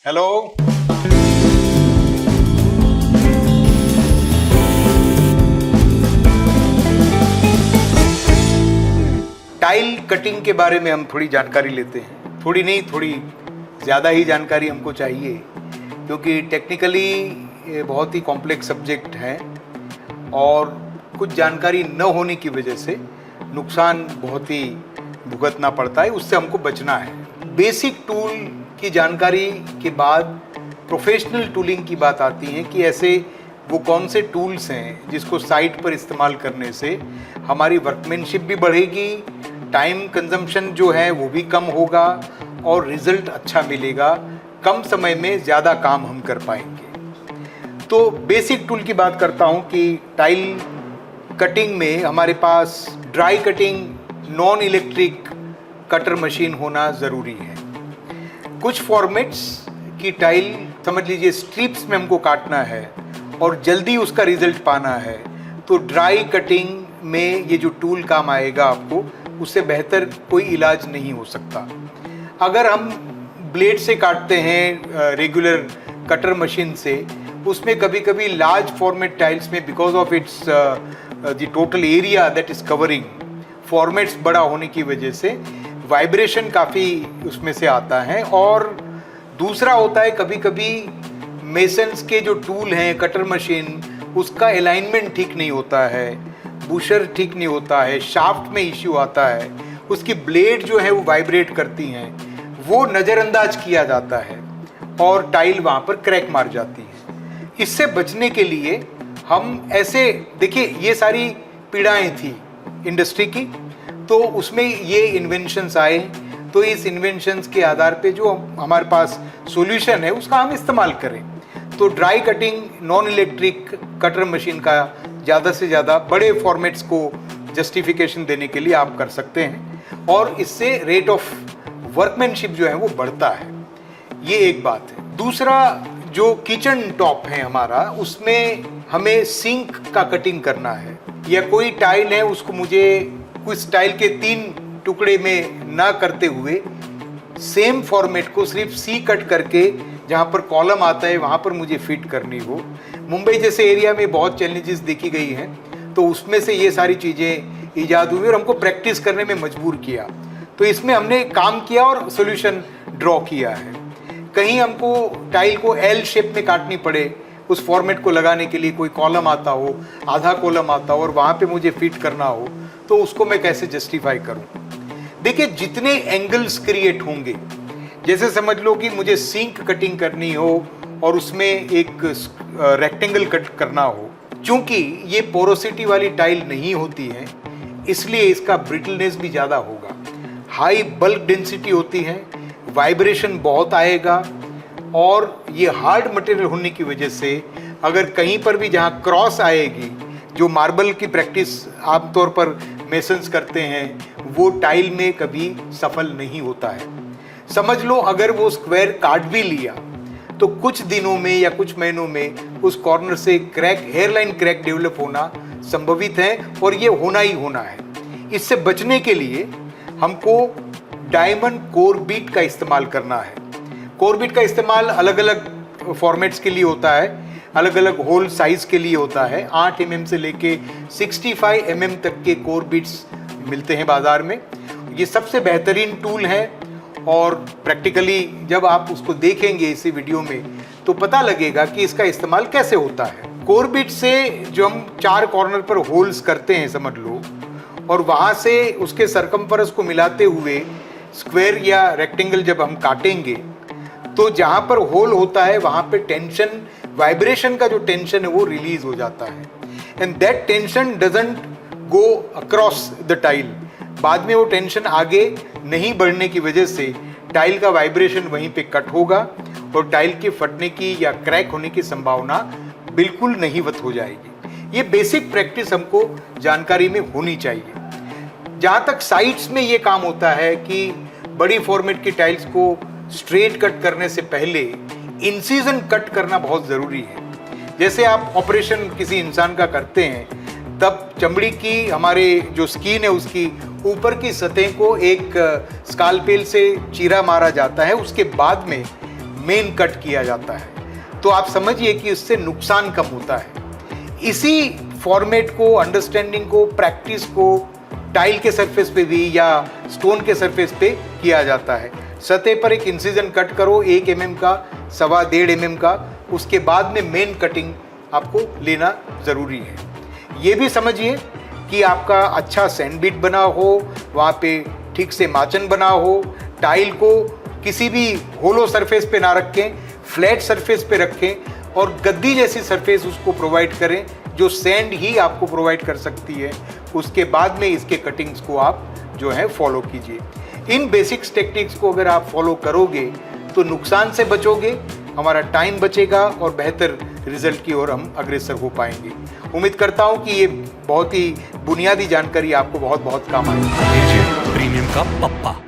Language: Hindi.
हेलो। टाइल कटिंग के बारे में हम थोड़ी जानकारी लेते हैं। थोड़ी नहीं, थोड़ी ज़्यादा ही जानकारी हमको चाहिए, क्योंकि टेक्निकली ये बहुत ही कॉम्प्लेक्स सब्जेक्ट है और कुछ जानकारी न होने की वजह से नुकसान बहुत ही भुगतना पड़ता है, उससे हमको बचना है। बेसिक टूल की जानकारी के बाद प्रोफेशनल टूलिंग की बात आती है कि ऐसे वो कौन से टूल्स हैं जिसको साइट पर इस्तेमाल करने से हमारी वर्कमैनशिप भी बढ़ेगी, टाइम कंजम्पशन जो है वो भी कम होगा और रिज़ल्ट अच्छा मिलेगा, कम समय में ज़्यादा काम हम कर पाएंगे। तो बेसिक टूल की बात करता हूँ कि टाइल कटिंग में हमारे पास dry cutting non electric cutter machine होना ज़रूरी है। कुछ फॉर्मेट्स की टाइल समझ लीजिए स्ट्रिप्स में हमको काटना है और जल्दी उसका रिजल्ट पाना है, तो ड्राई कटिंग में ये जो टूल काम आएगा आपको, उससे बेहतर कोई इलाज नहीं हो सकता। अगर हम ब्लेड से काटते हैं रेगुलर कटर मशीन से, उसमें कभी कभी लार्ज फॉर्मेट टाइल्स में because of its the total area that is covering, formats बड़ा होने की वजह से वाइब्रेशन काफ़ी उसमें से आता है। और दूसरा होता है कभी कभी मेसन्स के जो टूल हैं कटर मशीन, उसका अलाइनमेंट ठीक नहीं होता है, बुशर ठीक नहीं होता है, शाफ्ट में इश्यू आता है, उसकी ब्लेड जो है वो वाइब्रेट करती हैं, वो नज़रअंदाज किया जाता है और टाइल वहाँ पर क्रैक मार जाती है। इससे बचने के लिए हम ऐसे, देखिए ये सारी पीड़ाएं थी इंडस्ट्री की, तो उसमें ये इन्वेंशंस आए, तो इस इन्वेंशंस के आधार पे जो हमारे पास सॉल्यूशन है उसका हम इस्तेमाल करें। तो dry cutting non electric cutter machine का ज़्यादा से ज़्यादा बड़े फॉर्मेट्स को जस्टिफिकेशन देने के लिए आप कर सकते हैं और इससे रेट ऑफ वर्कमैनशिप जो है वो बढ़ता है। ये एक बात है। दूसरा, जो किचन टॉप है हमारा, उसमें हमें सिंक का कटिंग करना है, या कोई टाइल है उसको मुझे कुछ टाइल के 3 टुकड़े में ना करते हुए सेम फॉर्मेट को सिर्फ सी कट करके जहाँ पर कॉलम आता है वहाँ पर मुझे फिट करनी हो। मुंबई जैसे एरिया में बहुत चैलेंजेस देखी गई हैं, तो उसमें से ये सारी चीज़ें ईजाद हुई और हमको प्रैक्टिस करने में मजबूर किया। तो इसमें हमने काम किया और सोल्यूशन ड्रॉ किया है। कहीं हमको टाइल को एल शेप में काटनी पड़े, उस फॉर्मेट को लगाने के लिए कोई कॉलम आता हो, आधा कॉलम आता हो और वहाँ पे मुझे फिट करना हो, तो उसको मैं कैसे जस्टिफाई करूँ। देखिए, जितने एंगल्स क्रिएट होंगे, जैसे समझ लो कि मुझे सिंक कटिंग करनी हो और उसमें एक रेक्टेंगल कट करना हो, चूंकि ये पोरोसिटी वाली टाइल नहीं होती है इसलिए इसका ब्रिटलनेस भी ज़्यादा होगा, हाई बल्क डेंसिटी होती है, वाइब्रेशन बहुत आएगा और ये हार्ड मटेरियल होने की वजह से अगर कहीं पर भी जहाँ क्रॉस आएगी, जो मार्बल की प्रैक्टिस आमतौर पर मेसन्स करते हैं, वो टाइल में कभी सफल नहीं होता है। समझ लो अगर वो स्क्वायर काट भी लिया तो कुछ दिनों में या कुछ महीनों में उस कॉर्नर से क्रैक, हेयरलाइन क्रैक डेवलप होना संभवित है और ये होना ही होना है। इससे बचने के लिए हमको डायमंड कोर बीट का इस्तेमाल करना है। कोर बीट का इस्तेमाल अलग अलग फॉर्मेट्स के लिए होता है, अलग अलग होल साइज के लिए होता है। 8 mm से लेके 65 mm तक के कोर बीट्स मिलते हैं बाजार में। ये सबसे बेहतरीन टूल है और प्रैक्टिकली जब आप उसको देखेंगे इसी वीडियो में तो पता लगेगा कि इसका इस्तेमाल कैसे होता है। कोर बीट से जो हम 4 कॉर्नर पर होल्स करते हैं समझ लो, और वहाँ से उसके सरकमफेरेंस को मिलाते हुए स्क्वायर या रेक्टेंगल जब हम काटेंगे, तो जहाँ पर होल होता है वहाँ पे टेंशन, वाइब्रेशन का जो टेंशन है वो रिलीज हो जाता है and that tension doesn't go across the tile. बाद में वो टेंशन आगे नहीं बढ़ने की वजह से टाइल का वाइब्रेशन वहीं पे कट होगा और टाइल के फटने की या क्रैक होने की संभावना बिल्कुल नहीवत हो जाएगी। ये बेसिक प्रैक्टिस हमको जानकारी में होनी चाहिए। जहाँ तक साइट्स में ये काम होता है कि बड़ी फॉर्मेट की टाइल्स को स्ट्रेट कट करने से पहले इंसिजन कट करना बहुत ज़रूरी है। जैसे आप ऑपरेशन किसी इंसान का करते हैं तब चमड़ी की, हमारे जो स्किन है उसकी ऊपर की सतह को एक स्कालपेल से चीरा मारा जाता है, उसके बाद में मेन कट किया जाता है, तो आप समझिए कि उससे नुकसान कम होता है। इसी फॉर्मेट को, अंडरस्टैंडिंग को, प्रैक्टिस को टाइल के सरफेस पे भी या स्टोन के सरफेस पे किया जाता है। सतह पर एक इंसिजन कट करो 1 mm का, 1.25 mm का, उसके बाद में मेन कटिंग आपको लेना ज़रूरी है। ये भी समझिए कि आपका अच्छा सैंडबिट बना हो, वहाँ पे ठीक से माचन बना हो, टाइल को किसी भी होलो सरफेस पे ना रखें, फ्लैट सरफेस पे रखें और गद्दी जैसी सरफेस उसको प्रोवाइड करें जो सैंड ही आपको प्रोवाइड कर सकती है। उसके बाद में इसके कटिंग्स को आप जो है फॉलो कीजिए। इन बेसिक्स टेक्निक्स को अगर आप फॉलो करोगे तो नुकसान से बचोगे, हमारा टाइम बचेगा और बेहतर रिजल्ट की ओर हम अग्रसर हो पाएंगे। उम्मीद करता हूँ कि ये बहुत ही बुनियादी जानकारी आपको बहुत बहुत काम आएगी। प्रीमियम का पप्पा।